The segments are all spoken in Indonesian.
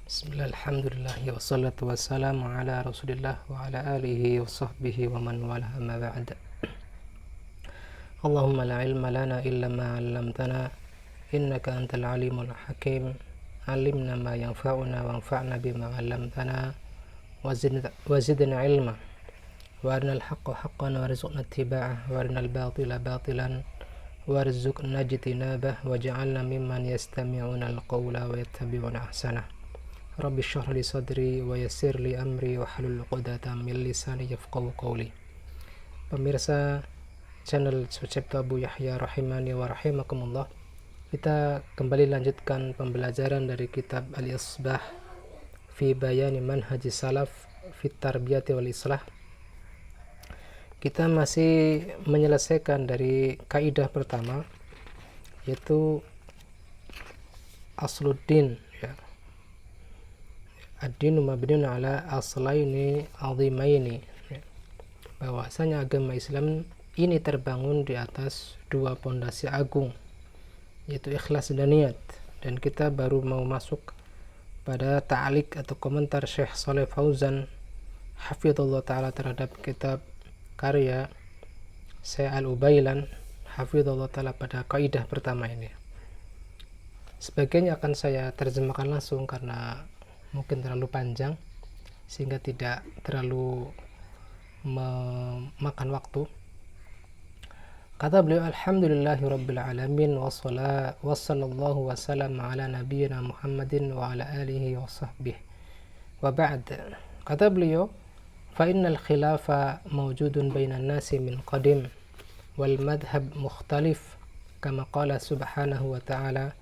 Bismillah, alhamdulillah, wassalatu wassalamu ala rasulillah wa ala alihi wa sahbihi wa man wala amma ba'd. Allahumma la ilma lana illa ma 'allamtana innaka antal alimul hakim. Alimna ma yanfa'una wanfa'na bima 'allamtana wa zidna ilma wa arinal haqqa haqqan warzuqna ittiba'ah wa arinal batila batilan warzuqna ijtinabah waj'alna mimman yastami'una al-qawla wa yattabi'una ahsanah. Rabbi syrah li sadri wa yassir li amri wa halul 'uqdatam min lisani yafqahu qawli. Pemirsa channel Sucipto Abu Yahya rahimani wa rahimakumullah, kita kembali lanjutkan pembelajaran dari kitab Al-Isbah fi bayani manhaji salaf fi tarbiyati wal islah. Kita masih menyelesaikan dari kaidah pertama, yaitu asluddin, ya. Ad-dinu mabniun ala aslaini azimaini, bahwasanya agama Islam ini terbangun di atas dua pondasi agung, yaitu ikhlas dan niat. Dan kita baru mau masuk pada ta'liq atau komentar Syekh Shalih Fauzan hafizallahu ta'ala terhadap kitab karya Syekh Al-Ubailan hafizallahu ta'ala pada kaidah pertama ini. Sebagiannya akan saya terjemahkan langsung karena mungkin terlalu panjang sehingga tidak terlalu memakan waktu. Kata beliau, alhamdulillahi rabbil alamin wa sallallahu wa sallam ala nabiyyina Muhammadin wa ala alihi wa sahbihi wa ba'd. Kata beliau, fa innal khilafa mawjudun bainan nasi min qadim wal madhhab mukhtalif kama qala subhanahu wa ta'ala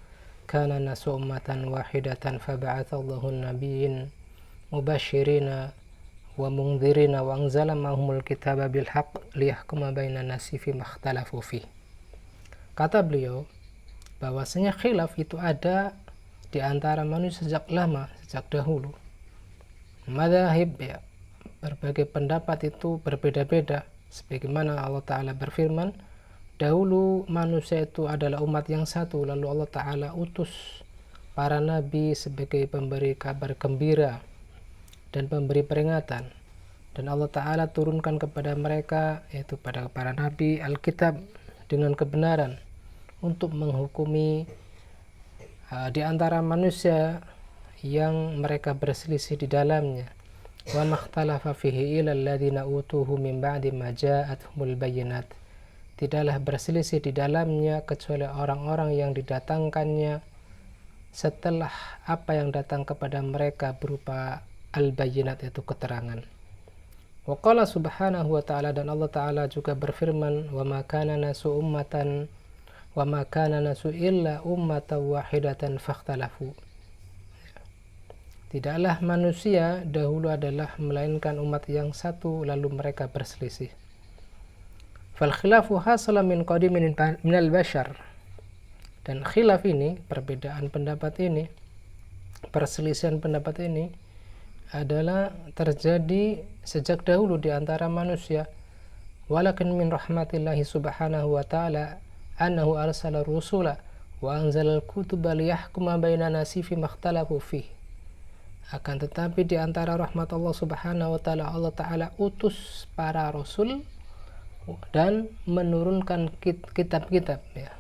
kana nasu ummatan wahidatan faba'athallahu an-nabiyyin mubashirina wa mungdzirina wa anzala ma'humul kitaba bil haqq liyahkuma bainan nasi fi makhtalafu fi. Kata beliau bahwasanya khilaf itu ada di antara manusia sejak lama, sejak dahulu. Madzhab, ya, berbagai pendapat itu berbeda-beda, sebagaimana Allah Ta'ala berfirman, dahulu manusia itu adalah umat yang satu, lalu Allah Ta'ala utus para nabi sebagai pemberi kabar gembira dan pemberi peringatan, dan Allah Ta'ala turunkan kepada mereka, yaitu pada para nabi, Alkitab dengan kebenaran untuk menghukumi di antara manusia yang mereka berselisih di dalamnya. Wa makhtalafa fihi ila alladhina utuhu min ba'di ma ja'atuhumul bayyinat. Tidaklah berselisih di dalamnya kecuali orang-orang yang didatangkannya setelah apa yang datang kepada mereka berupa al-bayyinat, yaitu keterangan. Wa qala subhanahu wa ta'ala, dan Allah Ta'ala juga berfirman, wa ma kana nasu illa ummatan wahidatan fakhtalafu. Tidaklah manusia dahulu adalah melainkan umat yang satu lalu mereka berselisih. Fal khilafu hasala min qadimin minal bashar. Dan khilaf ini, perbedaan pendapat ini, perselisihan pendapat ini adalah terjadi sejak dahulu di antara manusia. Walakin min rahmatillahi subhanahu wa ta'ala annahu arsala rusula wa anzalal kutuba liyahkuma bainan nasi fi makhtalafu fih. Akan tetapi di antara rahmat Allah subhanahu wa ta'ala, Allah Ta'ala utus para rasul dan menurunkan kitab-kitab, ya,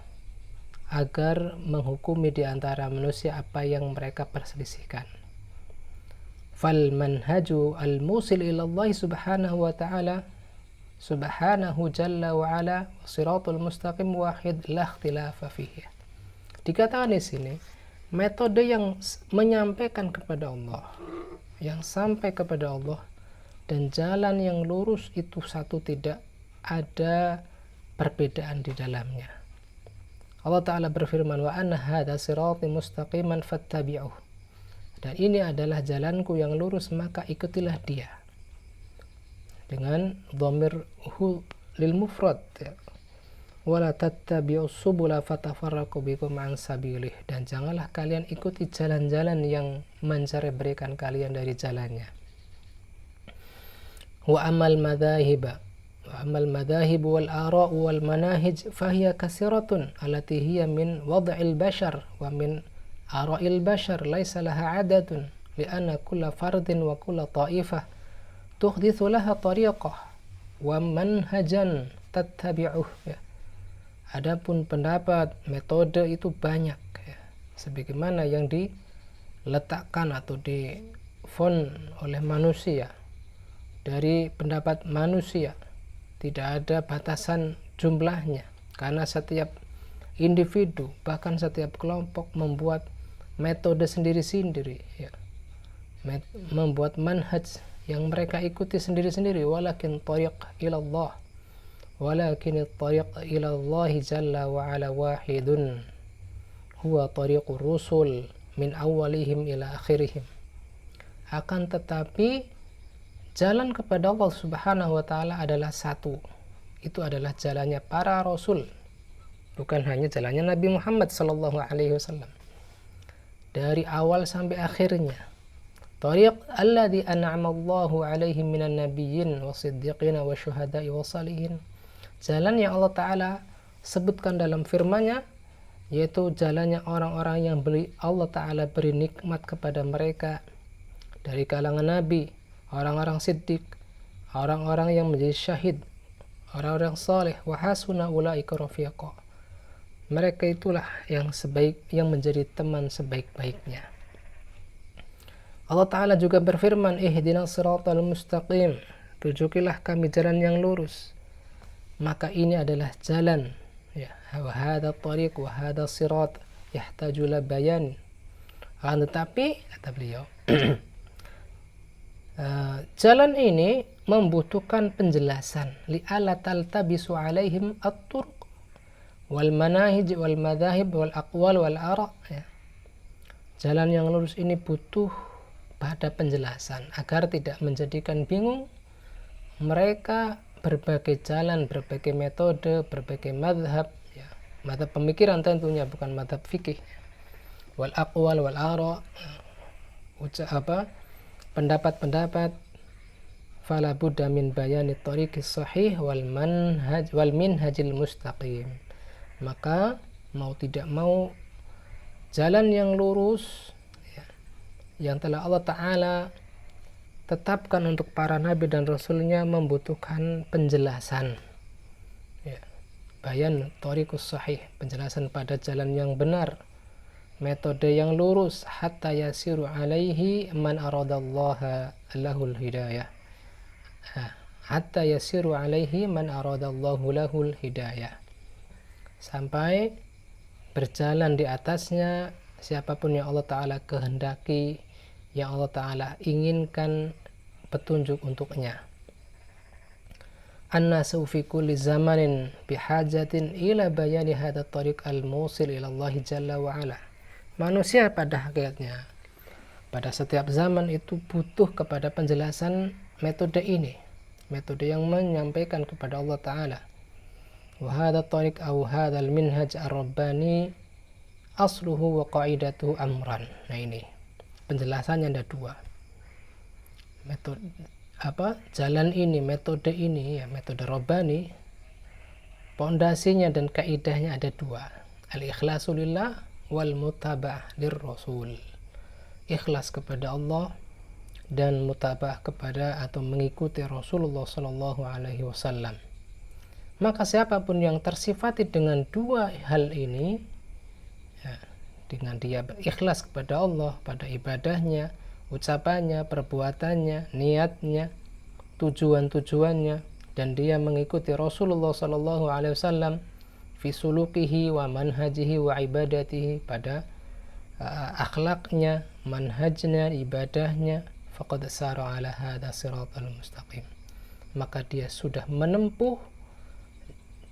agar menghukumi di antara manusia apa yang mereka perselisihkan. Fal manhaju al-musil ila Allah subhanahu wa ta'ala subhanahu jalla wa ala siratul mustaqim wahid la ikhtilafa fihi. Dikatakan di sini metode yang menyampaikan kepada Allah, yang sampai kepada Allah, dan jalan yang lurus itu satu, tidak ada perbedaan di dalamnya. Allah Ta'ala berfirman, wa anna hadha sirati mustaqiman fattabi'uh. Dan ini adalah jalanku yang lurus, maka ikutilah dia. Dengan dhamir hu lil mufrad, ya. Wala tattabi'us subula fatafarraqu bikum an sabilih. Dan janganlah kalian ikuti jalan-jalan yang mencari berikan kalian dari jalannya. Wa amal madahib wal ara' wal manahij fahiya kasiratun allati hiya min wad'il bashar wa min ara'il bashar laisa laha adadun li'anna kulla fardin wa kulla ta'ifah tuhdithu laha tariqah wa manhajan tattabi'uh, ya. Adapun pendapat, metode itu banyak, ya. Sebagaimana yang diletakkan atau difon oleh manusia dari pendapat manusia, tidak ada batasan jumlahnya, karena setiap individu bahkan setiap kelompok membuat metode sendiri-sendiri, ya. Membuat manhaj yang mereka ikuti sendiri-sendiri. Walakin tariq ilallah, walakin tariq ilallahi jalla wa ala wahidun huwa tariqur rusul min awalihim ila akhirihim. Akan tetapi jalan kepada Allah subhanahu wa ta'ala adalah satu. Itu adalah jalannya para rasul, bukan hanya jalannya Nabi Muhammad sallallahu alaihi wasallam dari awal sampai akhirnya. Tariq alladhi an'ama Allahu alaihim minan nabiyyin wasiddiqin wa syuhada'i wa salihin. Jalan yang Allah Ta'ala sebutkan dalam firman-Nya, yaitu jalannya orang-orang yang Allah Ta'ala beri nikmat kepada mereka dari kalangan nabi, orang-orang siddiq, orang-orang yang menjadi syahid, orang-orang saleh, wa hasuna ulaika rafiqa. Mereka itulah yang menjadi teman sebaik-baiknya. Allah Ta'ala juga berfirman, ihdinas siratal mustaqim, tunjukilah kami jalan yang lurus. Maka ini adalah jalan, ya. Wa hadha tariq wa hadha sirat yahtaju la bayan. Tetapi kata beliau, jalan ini membutuhkan penjelasan, li'ala taltabisu alaihim at-turuq wal manahij wal madahib wal aqwal wal ara, ya. Jalan yang lurus ini butuh pada penjelasan agar tidak menjadikan bingung mereka. Berbagai jalan, berbagai metode, berbagai madhab, ya. Madhab pemikiran tentunya, bukan madhab fikih. Wal aqwal wal ara, pendapat-pendapat. Fala budda min bayani tariqis sahih wal minhajil mustaqim. Maka mau tidak mau jalan yang lurus, ya, yang telah Allah Ta'ala tetapkan untuk para nabi dan rasulnya membutuhkan penjelasan, ya. Bayan tariqus sahih, penjelasan pada jalan yang benar, metode yang lurus, hatta yasiru alaihi man aradallaha lahul hidayah, hatta yasiru alaihi man aradallahu lahul hidayah, sampai berjalan di atasnya siapapun yang Allah Ta'ala kehendaki, yang Allah Ta'ala inginkan petunjuk untuknya. An-nasu fi kulli zamanin bihajatin ila bayani hadha tariq al-musil ila Allah jalla wa ala. Manusia pada hakikatnya pada setiap zaman itu butuh kepada penjelasan metode ini, metode yang menyampaikan kepada Allah Ta'ala. Wa hadha tariq aw hadha al-minhaj ar-rabbani asluhu wa qaidatuhu amran. Nah, ini penjelasannya ada dua. Metode jalan ini, metode ini, ya, metode Rabbani, pondasinya dan kaidahnya ada dua. Al-ikhlasu lillah wal mutaba'ah lirrasul. Ikhlas kepada Allah dan mutaba'ah kepada atau mengikuti Rasulullah sallallahu alaihi wasallam. Maka siapapun yang tersifati dengan dua hal ini, ya, dengan dia berikhlas kepada Allah pada ibadahnya, ucapannya, perbuatannya, niatnya, tujuan-tujuannya, dan dia mengikuti Rasulullah sallallahu alaihi wasallam fi sulukihi wa manhajihi wa ibadatihi, pada akhlaknya, manhajnya, ibadahnya, faqad sara ala hadha siratal mustaqim. Maka dia sudah menempuh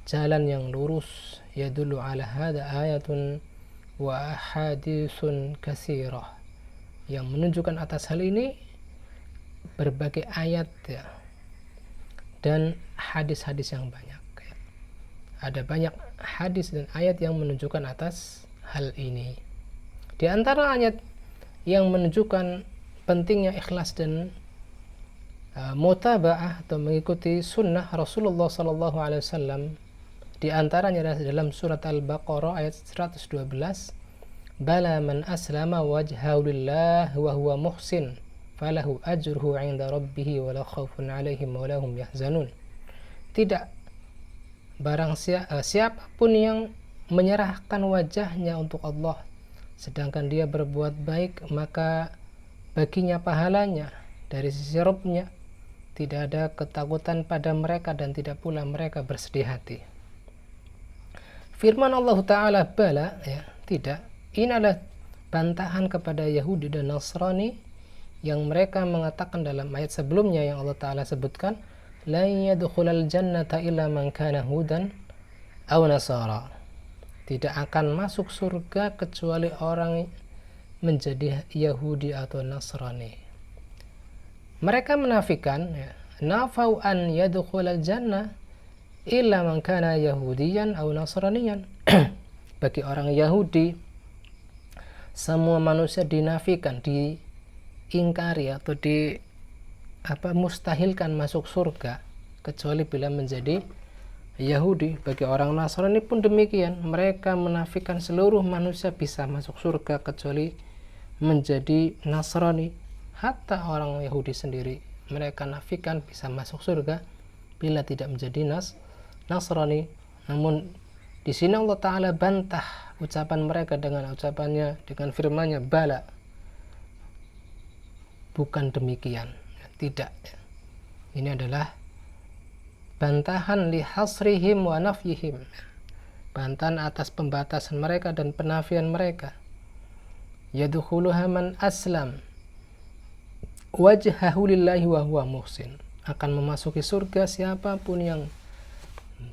jalan yang lurus. Yadullu ala hadha ayatun wa ahaditsun katsirah, yang menunjukkan atas hal ini berbagai ayat, ya, dan hadis-hadis yang banyak, ya. Ada banyak hadis dan ayat yang menunjukkan atas hal ini. Di antara ayat yang menunjukkan pentingnya ikhlas dan mutaba'ah atau mengikuti sunnah Rasulullah sallallahu alaihi wasallam, di antaranya dalam surat Al-Baqarah ayat 112, bala man aslama wajhahu lillah wa huwa muhsin falahu ajruhu 'inda rabbih wa la khaufun 'alaihim wa lahum yahzanun. Tidak, barang siapapun yang menyerahkan wajahnya untuk Allah sedangkan dia berbuat baik, maka baginya pahalanya dari sisi Rabb-nya. Tidak ada ketakutan pada mereka dan tidak pula mereka bersedih hati. Firman Allah Ta'ala bala, ya, tidak. Ini adalah bantahan kepada Yahudi dan Nasrani yang mereka mengatakan dalam ayat sebelumnya yang Allah Ta'ala sebutkan, la yadkhulal jannata illa man kana hudan aw nasara. Tidak akan masuk surga kecuali orang menjadi Yahudi atau Nasrani. Mereka menafikan, ya, nafau an yadkhulal jannah illa man kana yahudiyan aw nasraniyan. Bagi orang Yahudi, semua manusia dinafikan, diingkari atau mustahilkan masuk surga kecuali bila menjadi Yahudi. Bagi orang Nasrani pun demikian, mereka menafikan seluruh manusia bisa masuk surga kecuali menjadi Nasrani. Hatta orang Yahudi sendiri mereka nafikan bisa masuk surga bila tidak menjadi Nasrani. Namun di sini Allah Ta'ala bantah ucapan mereka dengan firman-Nya, bala, bukan demikian, tidak. Ini adalah bantahan li hasrihim wa nafyihim, bantahan atas pembatasan mereka dan penafian mereka. Yadkhuluha man aslam wajhahu lillahi wa huwa muhsin. Akan memasuki surga siapapun yang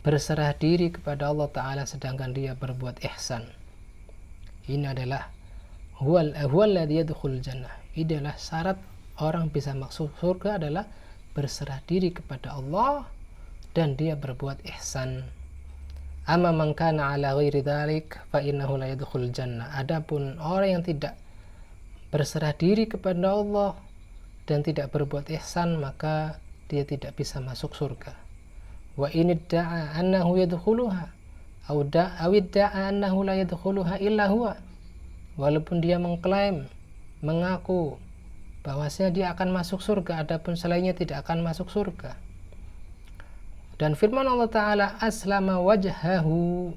berserah diri kepada Allah Ta'ala sedangkan dia berbuat ihsan. Ini adalah huwallazi yadkhulul jannah. Ini adalah syarat orang bisa masuk surga, adalah berserah diri kepada Allah dan dia berbuat ihsan. Amma man kana ala ghairi dzalik fa innahu la yadkhulul jannah. Adapun orang yang tidak berserah diri kepada Allah dan tidak berbuat ihsan, maka dia tidak bisa masuk surga. Wa in idda'a annahu yadkhuluha aw idda'a annahu la yadkhuluha illa huwa. Walaupun dia mengklaim, mengaku bahwasanya dia akan masuk surga, adapun selainnya tidak akan masuk surga. Dan firman Allah Ta'ala, aslama wajhahu,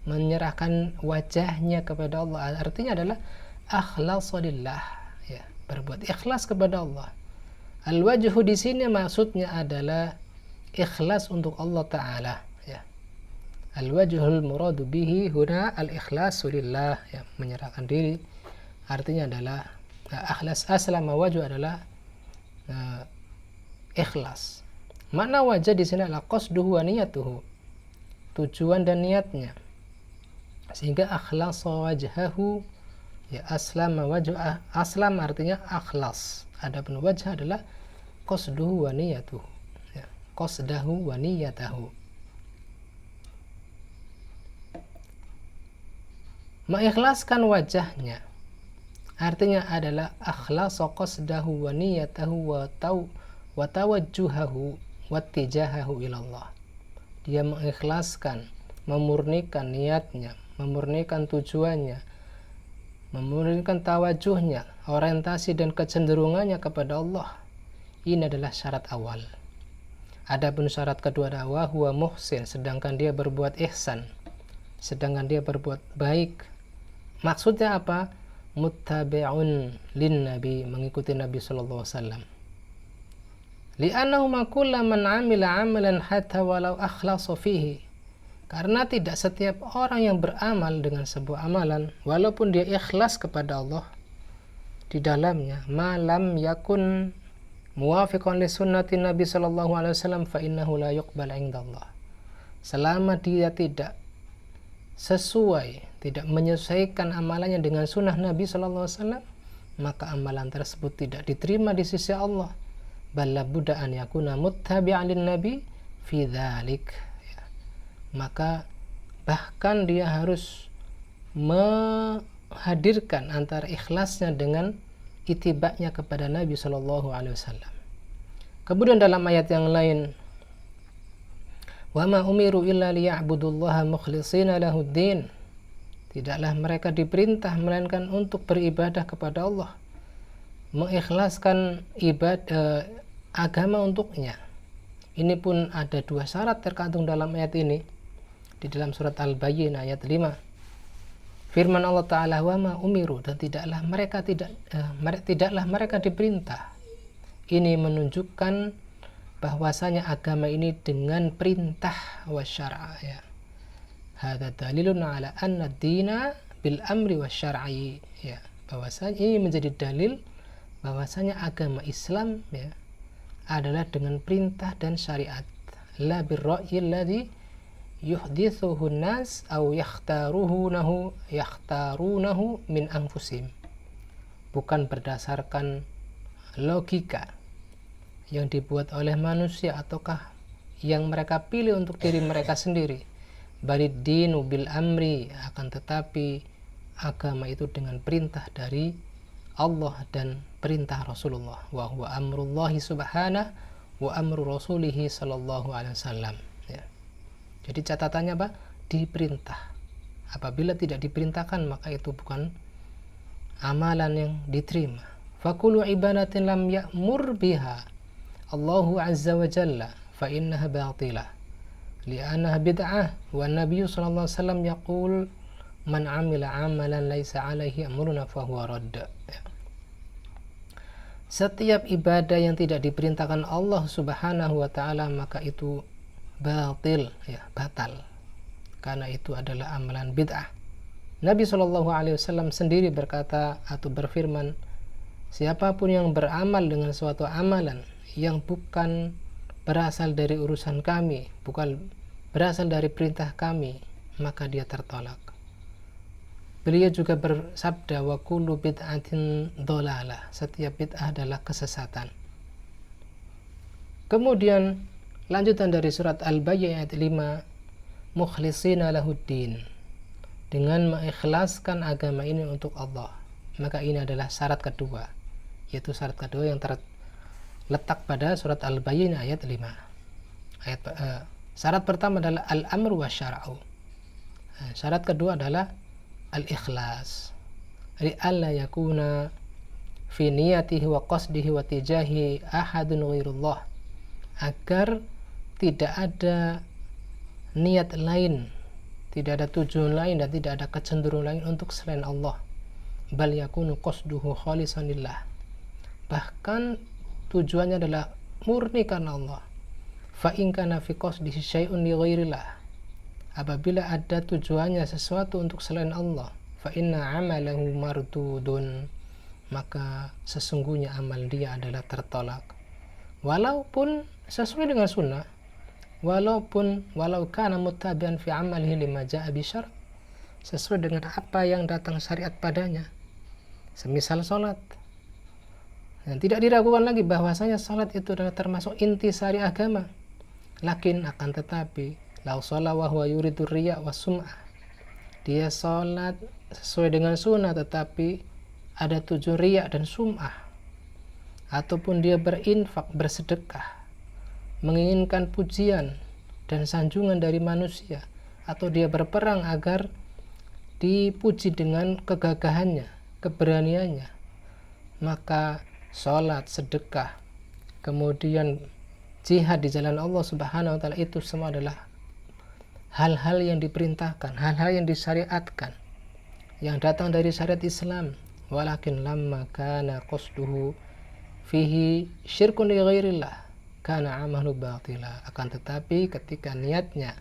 menyerahkan wajahnya kepada Allah, artinya adalah akhlasulillah, ya, berbuat ikhlas kepada Allah. Al-wajhu di sini maksudnya adalah ikhlas untuk Allah Ta'ala, ya. Al-wajhul muradu bihi huna al-ikhlasu lillah, ya, menyerahkan diri, artinya adalah ikhlas. Aslama wajhu adalah ikhlas. Makna wajah di sini adalah qasduhu wa niyatuhu, tujuan dan niatnya, sehingga akhlasa wajhahu, ya, aslama wajhu, aslam artinya akhlas. Adapun wajah adalah qasduhu wa niyatuhu, ya, qasdahu wa niyatahu. Mengikhlaskan wajahnya artinya adalah akhlasa qasdahu wa niyatahu wa tawajjuhahu wattijahahu ilallah. Dia mengikhlaskan, memurnikan niatnya, memurnikan tujuannya, memurnikan tawajuhnya, orientasi dan kecenderungannya kepada Allah. Ini adalah syarat awal. Adapun syarat kedua adalah huwa muhsin, sedangkan dia berbuat ihsan, sedangkan dia berbuat baik. Maksudnya apa? Muttabi'un lin nabi, mengikuti Nabi sallallahu alaihi wasallam. Li'annahu ma kullu man 'amila 'amalan hatta walau akhlasa fihi. Karena tidak setiap orang yang beramal dengan sebuah amalan walaupun dia ikhlas kepada Allah di dalamnya, ma lam yakun muwafiqan li sunnati Nabi sallallahu alaihi wasallam fa innahu la yuqbal 'indallah. Selama dia tidak sesuai, tidak menyesuaikan amalannya dengan sunnah Nabi sallallahu alaihi wasallam, maka amalan tersebut tidak diterima di sisi Allah. Balla budda an yakuna muttabi'an lin nabi fi dzalik, ya. Maka bahkan dia harus menghadirkan antara ikhlasnya dengan itibaknya kepada Nabi sallallahu alaihi wasallam. Kemudian dalam ayat yang lain, wa ma umiru illa liya'budullaha mukhlishina lahuddin, Tidaklah mereka diperintah melainkan untuk beribadah kepada Allah, mengikhlaskan agama untuknya. Ini pun ada 2 syarat terkandung dalam ayat ini di dalam surat Al-Bayyinah ayat 5. Firman Allah Ta'ala, wa ma umiru, dan tidaklah mereka diperintah. Ini menunjukkan bahwasanya agama ini dengan perintah wasyara, ya. Hadza dalilun ala anna ad-dina bil amri wasyar'i, ya. Bahwasanya ini menjadi dalil bahwasanya agama Islam, ya, adalah dengan perintah dan syariat. La birra'yi alladhi yuhdithuhu an-nas aw yakhtarunahu min anfusihim. Bukan berdasarkan logika yang dibuat oleh manusia ataukah yang mereka pilih untuk diri mereka sendiri. Balid dinu bil amri, akan tetapi agama itu dengan perintah dari Allah dan perintah Rasulullah. Wa huwa amrullahi subhanahu wa amru rasulihi sallallahu alaihi wasallam, ya. Jadi catatannya apa? Diperintah. Apabila tidak diperintahkan maka itu bukan amalan yang diterima. Fakulu ibadatin lam ya'mur biha Allahu azza wa jalla fa innaha batilah li'annaha bid'ah wa Nabi sallallahu alaihi wasallam yaqul man 'amila 'amalan laisa 'alaihi amruna fa huwa radd. Setiap ibadah yang tidak diperintahkan Allah Subhanahu wa taala maka itu batil, ya, batal. Karena itu adalah amalan bid'ah. Nabi sallallahu alaihi wasallam sendiri berkata atau berfirman, siapapun yang beramal dengan suatu amalan yang bukan berasal dari urusan kami, bukan berasal dari perintah kami, maka dia tertolak. Beliau juga bersabda, wa kullu bid'atin dhalalah, setiap bid'ah adalah kesesatan. Kemudian lanjutan dari surat Al-Bayyinah ayat 5, mukhlisina lahuddin, dengan mengikhlaskan agama ini untuk Allah. Maka ini adalah syarat kedua, yaitu syarat kedua yang terletak pada surat Al-Bayyinah ayat 5. Syarat pertama adalah al-amru wa syara'u. Syarat kedua adalah al-ikhlas, li'alla yakuna fi niyatihi wa qasdihi wa tijahi ahadun ghairullah, agar tidak ada niat lain, tidak ada tujuan lain dan tidak ada kecenderungan lain untuk selain Allah. Bal yakunu qasduhu khalisan lillah, bahkan tujuannya adalah murni karena Allah. Fa in kana fi qasdihi syai'un li ghairillah, apabila ada tujuannya sesuatu untuk selain Allah, fa inna amalahu mardudun, maka sesungguhnya amal dia adalah tertolak. Walaupun sesuai dengan sunnah, walau kana muttabi'an fi amalihi lima ja'a bi syar', sesuai dengan apa yang datang syariat padanya, semisal salat. Dan tidak diragukan lagi bahwasanya salat itu adalah termasuk inti syari agama. Lakin akan tetapi lau sholat wa huwa yuridu riya wa sum'ah, dia sholat sesuai dengan sunnah tetapi ada tujuan riya dan sum'ah, ataupun dia berinfak, bersedekah, menginginkan pujian dan sanjungan dari manusia, atau dia berperang agar dipuji dengan kegagahannya, keberaniannya, maka sholat, sedekah, kemudian jihad di jalan Allah Subhanahu wa taala, itu semua adalah hal-hal yang diperintahkan, hal-hal yang disyariatkan, yang datang dari syariat Islam. Walakin lamma kana qasduhu fihi syirkun li ghairillah kana amalu batila, akan tetapi ketika niatnya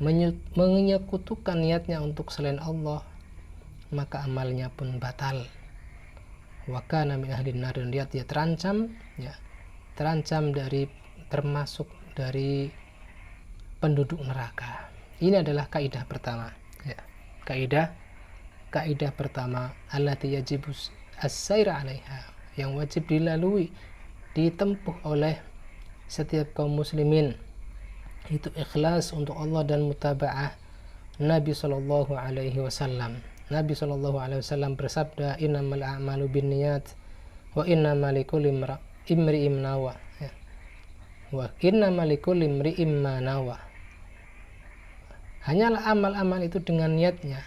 menyekutukan niatnya untuk selain Allah, maka amalnya pun batal. Wa kana min ahlin nar, dan dia terancam, ya, terancam termasuk dari penduduk neraka. Ini adalah kaidah pertama, ya. Kaidah pertama, allati yajibu as-sair 'alaiha, yang wajib dilalui, ditempuh oleh setiap kaum muslimin, itu ikhlas untuk Allah dan mutaba'ah Nabi sallallahu alaihi wasallam. Nabi sallallahu alaihi wasallam bersabda, innamal a'malu binniyat wa innamal likulli imri'in nawa, ya. Wa innamal likulli imri'in ma nawa, hanyalah amal-amal itu dengan niatnya,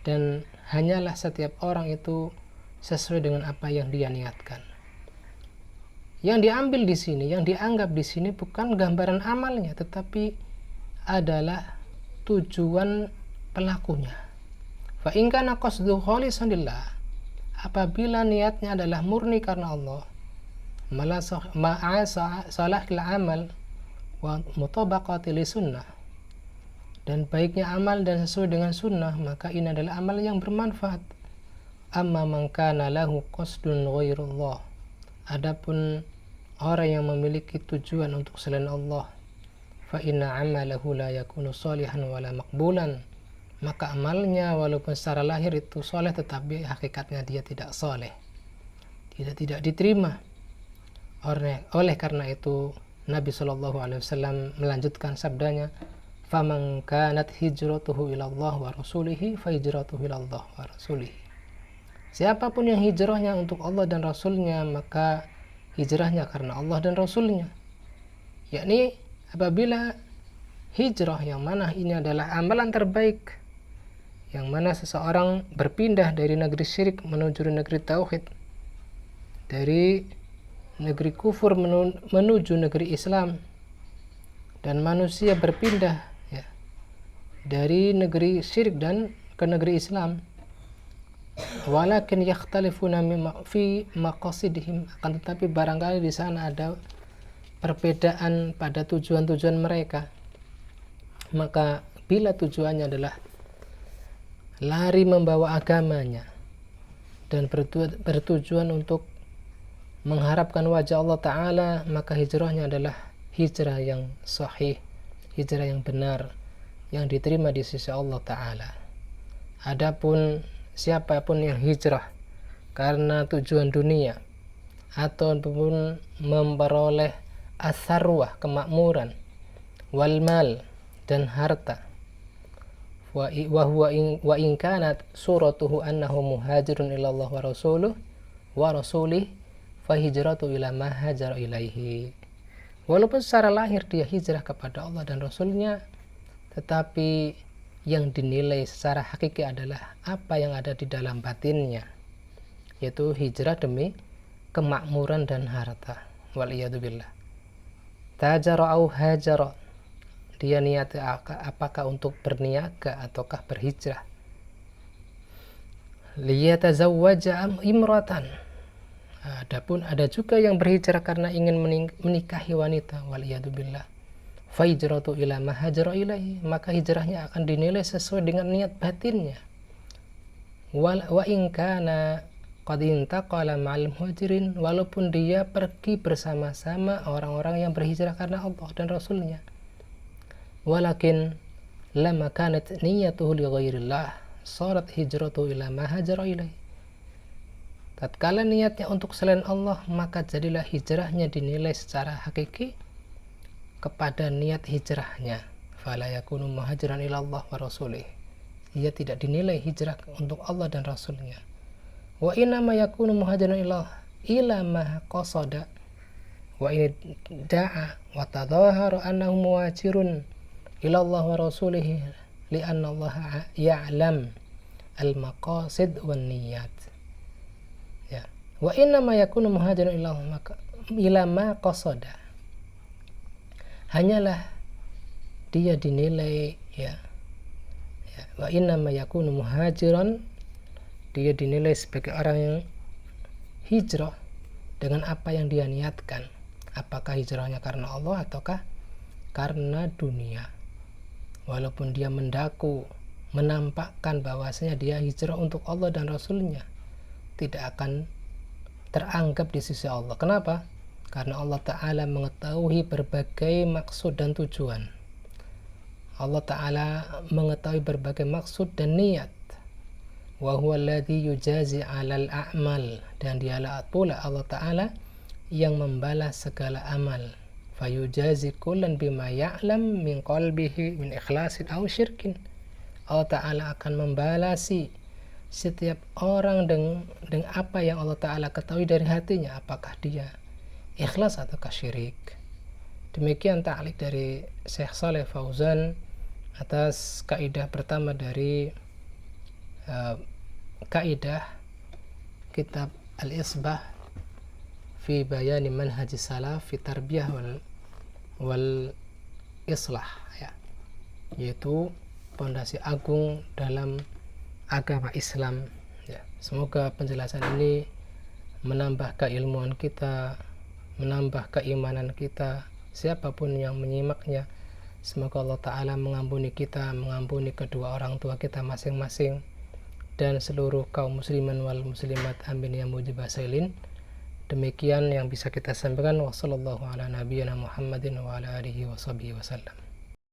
dan hanyalah setiap orang itu sesuai dengan apa yang dia niatkan. Yang diambil di sini, yang dianggap di sini bukan gambaran amalnya, tetapi adalah tujuan pelakunya. Fa in kana qasdu khalisan lillah, apabila niatnya adalah murni karena Allah, ma'a salahil amal wa mutabaqati li sunnah, dan baiknya amal dan sesuai dengan sunnah, maka ini adalah amal yang bermanfaat. Amma man kana lahu qasdun ghairullah, adapun orang yang memiliki tujuan untuk selain Allah, fa inna amalahu la yakunu salihan wala maqbulan, maka amalnya walaupun secara lahir itu soleh, tetapi hakikatnya dia tidak soleh, tidak diterima. Oleh karena itu Nabi SAW melanjutkan sabdanya, faman kanat hijratuhu ilallah wa rasulihi fa hijratuhu ilallah wa rasulihi, siapapun yang hijrahnya untuk Allah dan Rasulnya, maka hijrahnya karena Allah dan Rasulnya. Yakni apabila hijrah, yang mana ini adalah amalan terbaik, yang mana seseorang berpindah dari negeri syirik menuju negeri tauhid, dari negeri kufur menuju negeri Islam, dan manusia berpindah dari negeri syirik dan ke negeri Islam. Walakin yakhtalifuna fi maqasidihim, akan tetapi barangkali di sana ada perbedaan pada tujuan-tujuan mereka. Maka bila tujuannya adalah lari membawa agamanya dan bertujuan untuk mengharapkan wajah Allah Ta'ala, maka hijrahnya adalah hijrah yang sahih, hijrah yang benar, yang diterima di sisi Allah Ta'ala. Adapun siapapun yang hijrah karena tujuan dunia ataupun memperoleh asarwah, kemakmuran, wal mal, dan harta, wa in kanat suratuhu annahu muhajirun ilallah wa rasulih fa hijratu ila ma hajara ilaihi, walaupun secara lahir dia hijrah kepada Allah dan Rasulnya, tetapi yang dinilai secara hakiki adalah apa yang ada di dalam batinnya, yaitu hijrah demi kemakmuran dan harta. Waliyadzubillah. Tajara au hajara, dia niat apakah untuk berniaga ataukah berhijrah. Liyatazawwaja imratan, adapun ada juga yang berhijrah karena ingin menikahi wanita. Waliyadzubillah. Fa hijratu ila ma hajara ilaihi, maka hijrahnya akan dinilai sesuai dengan niat batinnya. Wa in kana qad intaqala ma'al muhajirin, walaupun dia pergi bersama-sama orang-orang yang berhijrah karena Allah dan Rasulnya. Walakin lama kanat niyatuhu li ghairillah sarat hijratu ila ma hajara ilaihi, tatkala niatnya untuk selain Allah, maka jadilah hijrahnya dinilai secara hakiki kepada niat hijrahnya. Fala yakunu muhajiran ilallah wa rasulih, ia tidak dinilai hijrah untuk Allah dan Rasulnya. Wa inna ma yakunu muhajiran ila ma qasada wa in da'a wa tadhahara annahu muhajirun ilallah wa rasulih li'anna Allah ya'lam al-maqasid wan niyat. Ya. Wa inna ma yakunu muhajiran ila ma qasada, hanyalah dia dinilai wa inna ma yakunu muhajiran, dia dinilai sebagai orang yang hijrah dengan apa yang dia niatkan, apakah hijrahnya karena Allah ataukah karena dunia. Walaupun dia mendaku menampakkan bahwasanya dia hijrah untuk Allah dan Rasulnya, tidak akan teranggap di sisi Allah. Kenapa? Karena Allah Ta'ala mengetahui berbagai maksud dan tujuan. Allah Ta'ala mengetahui berbagai maksud dan niat. Wa huwa alladhi yujazi 'alal a'mal, dan dialah pula Allah Ta'ala yang membalas segala amal. Fayujazi kullan bima ya'lam min qalbihi min ikhlasin aw syirkin. Allah Ta'ala akan membalasi setiap orang dengan apa yang Allah Ta'ala ketahui dari hatinya, apakah dia ikhlas ataukah syirik. Demikian ta'liq dari Syekh Shalih Fauzan atas kaidah pertama dari kaidah kitab Al-Isbah fi bayani manhaj salaf fi tarbiyah wal islah, ya, yaitu pondasi agung dalam agama Islam, ya. Semoga penjelasan ini menambah keilmuan kita, menambah keimanan kita, siapapun yang menyimaknya. Semoga Allah Ta'ala mengampuni kita, mengampuni kedua orang tua kita masing-masing, dan seluruh kaum muslimin wal muslimat, amin ya mujibah sailin. Demikian yang bisa kita sampaikan. Wassallallahu ala nabiyyina Muhammadin wa ala alihi wa sahbihi wasallam.